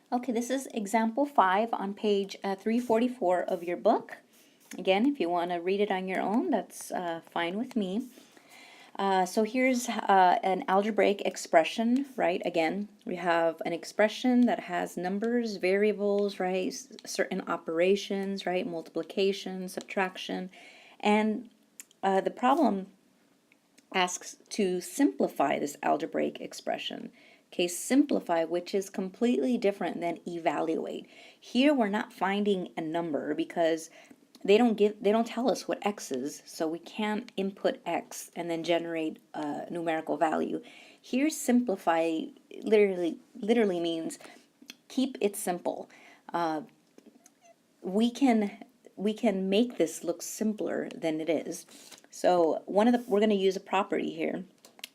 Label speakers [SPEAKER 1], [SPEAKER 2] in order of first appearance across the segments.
[SPEAKER 1] Okay, this is example 5 on page 344 of your book. Again, if you want to read it on your own, that's fine with me. So here's an algebraic expression, right? Again, we have an expression that has numbers, variables, right? Certain operations, right? Multiplication, subtraction. And the problem asks to simplify this algebraic expression. Okay, simplify, which is completely different than evaluate. Here we're not finding a number because they don't tell us what x is, so we can't input x and then generate a numerical value. Here simplify literally means keep it simple. We can make this look simpler than it is. So we're going to use a property here.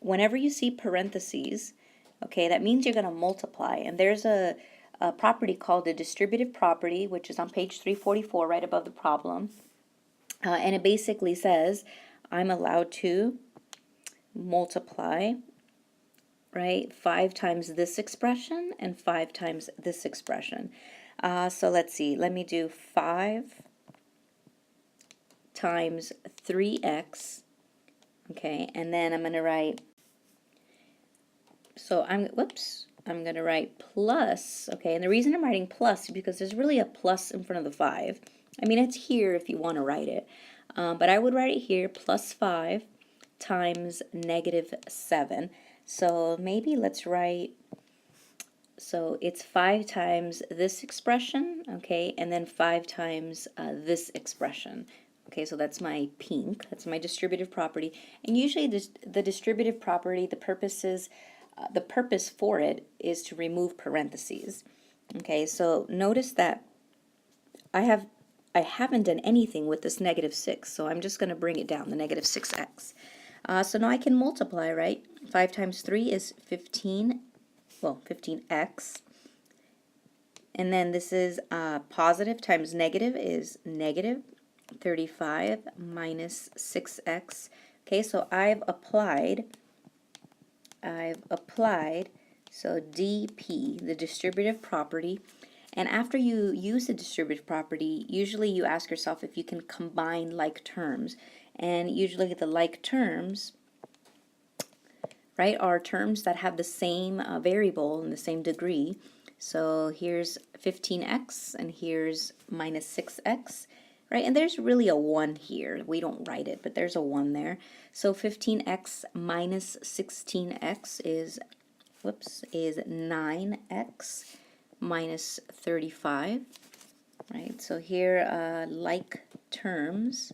[SPEAKER 1] Whenever you see parentheses, okay, that means you're going to multiply. And there's a property called the distributive property, which is on page 344, right above the problem. And it basically says I'm allowed to multiply, right, 5 times this expression and 5 times this expression. So let's see, let me do 5 times 3x, okay, and then I'm going to write, I'm going to write plus, okay, and the reason I'm writing plus is because there's really a plus in front of the 5. I mean, it's here if you want to write it, but I would write it here, plus 5 times negative 7. So maybe let's write, so it's 5 times this expression, okay, and then 5 times this expression. Okay, so that's my pink, that's my distributive property. And usually the distributive property, the purpose for it is to remove parentheses. Okay, so notice that I haven't done anything with this negative 6, so I'm just going to bring it down, the negative 6x. So now I can multiply, right? 5 times 3 is 15, well, 15x. And then this is positive times negative is negative 35 minus 6x. Okay, so I've applied, so dp, the distributive property. And after you use the distributive property, usually you ask yourself if you can combine like terms. And usually the like terms, right, are terms that have the same variable and the same degree. So here's 15x and here's minus 6x, right? And there's really a 1 here. We don't write it, but there's a 1 there. So 15x minus 16x is 9x minus 35, right? So here, like terms.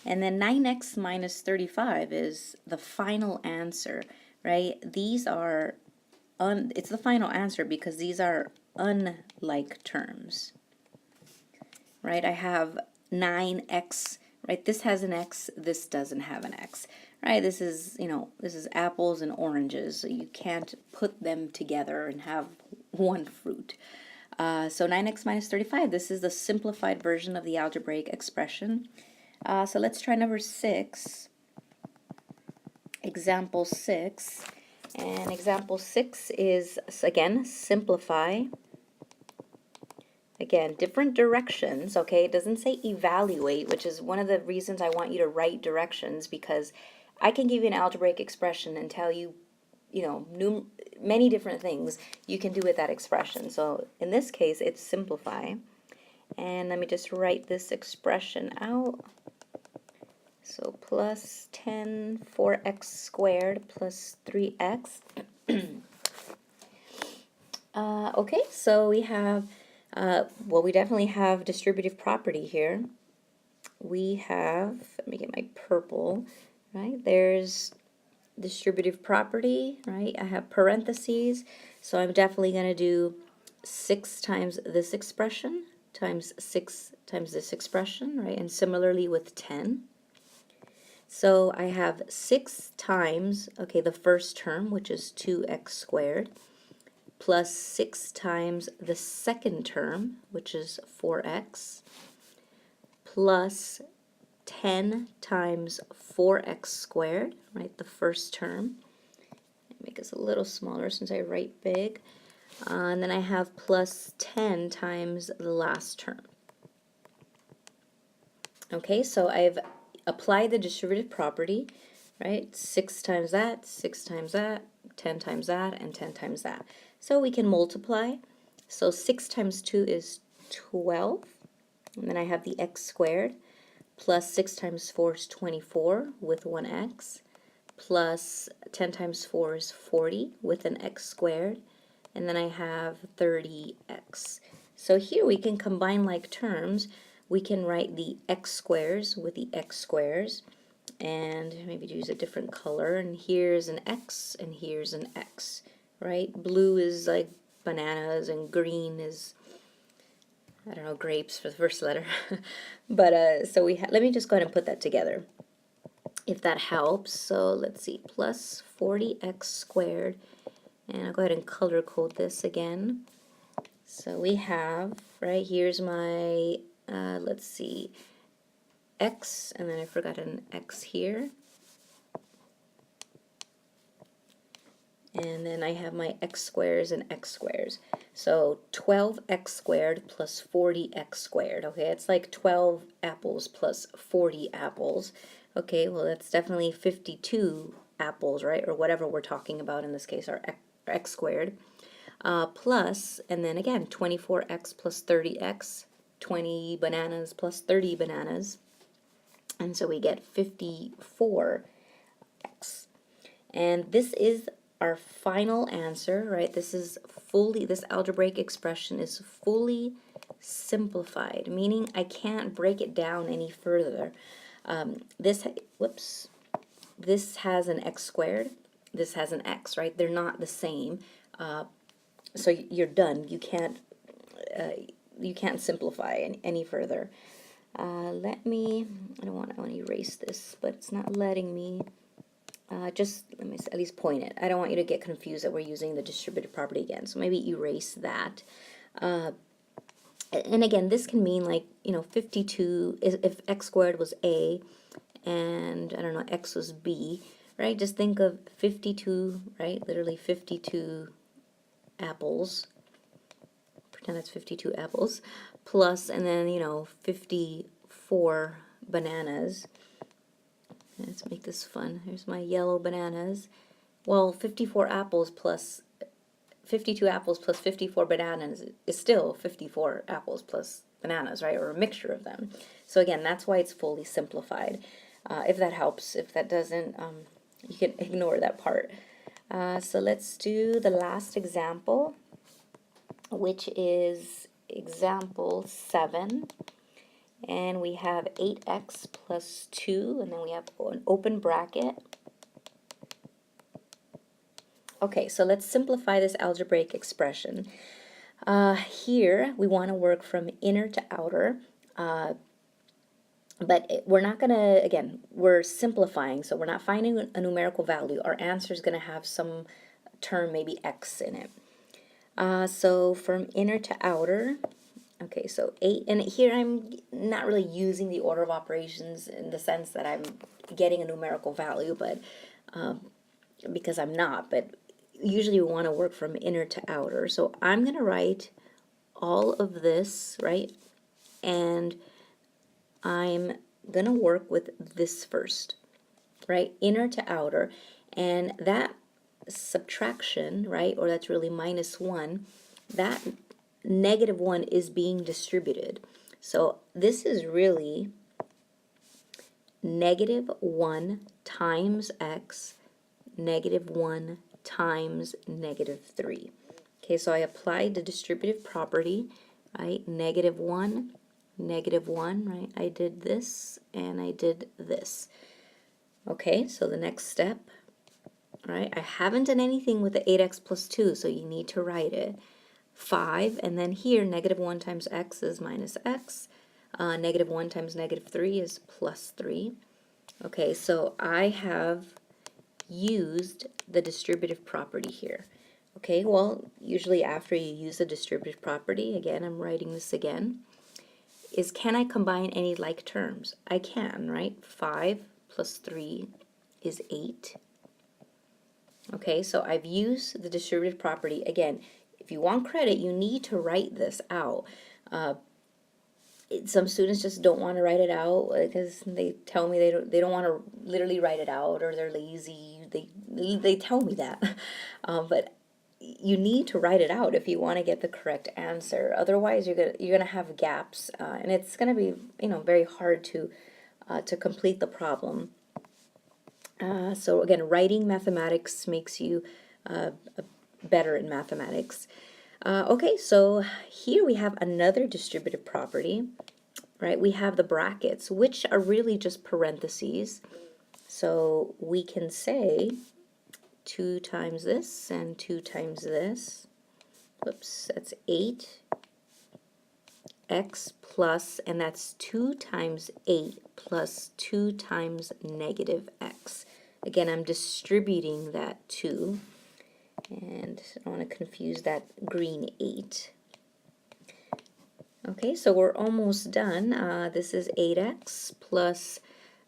[SPEAKER 1] And then 9x minus 35 is the final answer, right? These are, it's the final answer because these are unlike terms, right? I have 9x, right? This has an x, this doesn't have an x, right? This is, this is apples and oranges, so you can't put them together and have one fruit. So 9x minus 35, this is the simplified version of the algebraic expression. So let's try number 6, example 6. And example 6 is, again, simplify. Again, different directions, okay? It doesn't say evaluate, which is one of the reasons I want you to write directions, because I can give you an algebraic expression and tell you, many different things you can do with that expression. So in this case, it's simplify. And let me just write this expression out. So plus 10 4x squared plus 3x. Okay, so we have, we definitely have distributive property here. We have, let me get my purple, right? There's distributive property, right? I have parentheses, so I'm definitely going to do 6 times this expression times 6 times this expression, right? And similarly with 10. So I have 6 times, okay, the first term, which is 2x squared, plus 6 times the second term, which is 4x, plus 10 times 4x squared, right, the first term. Make this a little smaller since I write big. And then I have plus 10 times the last term. Okay, so I've applied the distributive property, right? 6 times that, 6 times that, 10 times that, and 10 times that. So we can multiply. So 6 times 2 is 12. And then I have the x squared, plus 6 times 4 is 24 with 1x, plus 10 times 4 is 40 with an x squared, and then I have 30x. So here we can combine like terms. We can write the x squares with the x squares, and maybe use a different color, and here's an x, and here's an x, right? Blue is like bananas, and green is, I don't know, grapes for the first letter. But so let me just go ahead and put that together, if that helps. So let's see, plus 40x squared, and I'll go ahead and color code this again. So we have, right, here's my, let's see, x, and then I forgot an x here. And then I have my x squares and x squares. So 12x squared plus 40x squared. Okay, it's like 12 apples plus 40 apples. Okay, well that's definitely 52 apples, right? Or whatever we're talking about in this case, our x squared. Plus, and then again, 24x plus 30x, 20 bananas plus 30 bananas. And so we get 54x. And this is our final answer, right? This algebraic expression is fully simplified, meaning I can't break it down any further. This has an x squared, this has an x, right? They're not the same. So you're done. You can't simplify any further. I want to erase this, but it's not letting me. Just let me at least point it. I don't want you to get confused that we're using the distributive property again. So maybe erase that. And again, this can mean like, 52, if x squared was a, and I don't know, x was b, right? Just think of 52, right? Literally 52 apples. Pretend that's 52 apples. Plus, and then, 54 bananas. Let's make this fun. Here's my yellow bananas. Well, 52 apples plus 54 bananas is still 54 apples plus bananas, right? Or a mixture of them. So again, that's why it's fully simplified. If that helps. If that doesn't, you can ignore that part. So let's do the last example, which is example 7. And we have 8x plus 2, and then we have an open bracket. Okay, so let's simplify this algebraic expression. Here, we want to work from inner to outer, but we're not going to, again, we're simplifying, so we're not finding a numerical value. Our answer is going to have some term, maybe x in it. So from inner to outer, okay, so 8, and here I'm not really using the order of operations in the sense that I'm getting a numerical value, but because I'm not, but usually we want to work from inner to outer. So I'm going to write all of this, right, and I'm going to work with this first, right, inner to outer, and that subtraction, right, or that's really minus 1, that negative 1 is being distributed. So this is really negative 1 times x, negative 1 times negative 3. Okay, so I applied the distributive property, right? Negative 1, right? I did this and I did this. Okay, so the next step, right? I haven't done anything with the 8x plus 2, so you need to write it. 5, and then here negative 1 times x is minus x. Negative 1 times negative 3 is plus 3. Okay, so I have used the distributive property here. Okay, well, usually after you use the distributive property, again, I'm writing this again, is can I combine any like terms? I can, right? 5 plus 3 is 8. Okay, so I've used the distributive property. Again, if you want credit, you need to write this out. Some students just don't want to write it out because they tell me they don't want to literally write it out, or they're lazy. They tell me that, but you need to write it out if you want to get the correct answer. Otherwise, you're gonna have gaps, and it's gonna be very hard to complete the problem. So again, writing mathematics makes you better in mathematics. Okay, so here we have another distributive property, right? We have the brackets, which are really just parentheses. So we can say 2 times this and 2 times this. Whoops, that's 8x plus, and that's 2 times 8 plus 2 times negative x. Again, I'm distributing that 2. And I don't want to confuse that green 8. Okay, so we're almost done. This is 8x plus,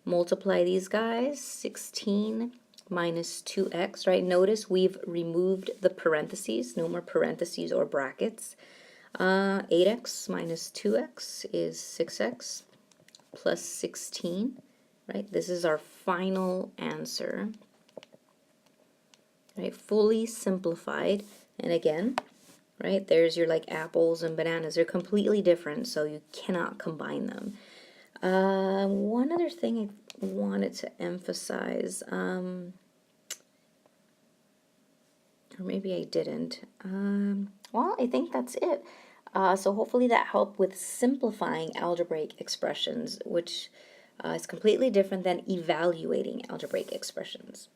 [SPEAKER 1] multiply these guys, 16 minus 2x, right? Notice we've removed the parentheses, no more parentheses or brackets. 8x minus 2x is 6x plus 16, right? This is our final answer. Right, fully simplified. And again, right, there's your like apples and bananas. They're completely different, so you cannot combine them. One other thing I wanted to emphasize, or maybe I didn't. Well, I think that's it. So hopefully that helped with simplifying algebraic expressions, which is completely different than evaluating algebraic expressions.